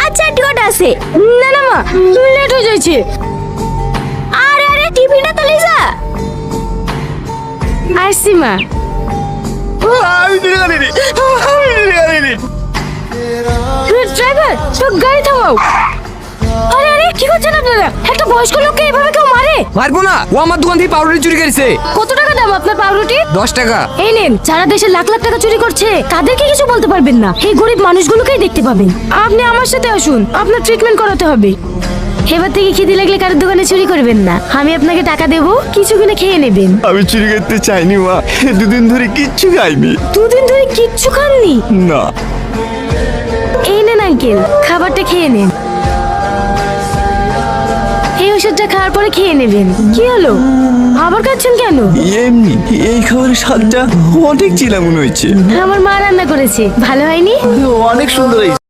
আচ্ছা একটু কটা আছে। না না মা, লেট হয়ে যাচ্ছে। আরে আরে টিফিনটা তো লিজা। আসছি মা। ড্রাইভার, তো গাড়ি থামাও। আরে আরে কি করছেন আপনারা? একটা বয়স্ক লোককে এভাবে কেউ মারে? মারবো না, ও আমার দোকান থেকে পাউরুটি চুরি করেছে। কত টাকা দাম আপনার পাউরুটি? 10 টাকা। এই নেন, যারা দেশে লাখ লাখ টাকা চুরি করছে তাদেরকে কিছু বলতে পারবেন না, এই গরিব মানুষগুলোকেই দেখতে পাবেন। আপনি আমার সাথে আসুন, আপনার ট্রিটমেন্ট করাতে হবে। এবার থেকে খিদে লাগলে কারোর দোকানে চুরি করবেন না। আমি আপনাকে টাকা দেবো, কিছু কিনে খেয়ে নেবেন। আমি চুরি করতে চাইনি মা, দুদিন ধরে কিচ্ছু খাইনি। দুদিন ধরে কিচ্ছু খাননি? না। এই নেন আঙ্কেল, খাবারটা খেয়ে নেন। এই ওষুধটা খাওয়ার পরে খেয়ে নেবেন। কি হলো, আবার খাচ্ছেন কেন? এমনি, এই খাবারের স্বাদটা অনেক চিলা মনে হচ্ছে। আমার মা রান্না করেছে, ভালো হয়নি? অনেক সুন্দর হয়েছে।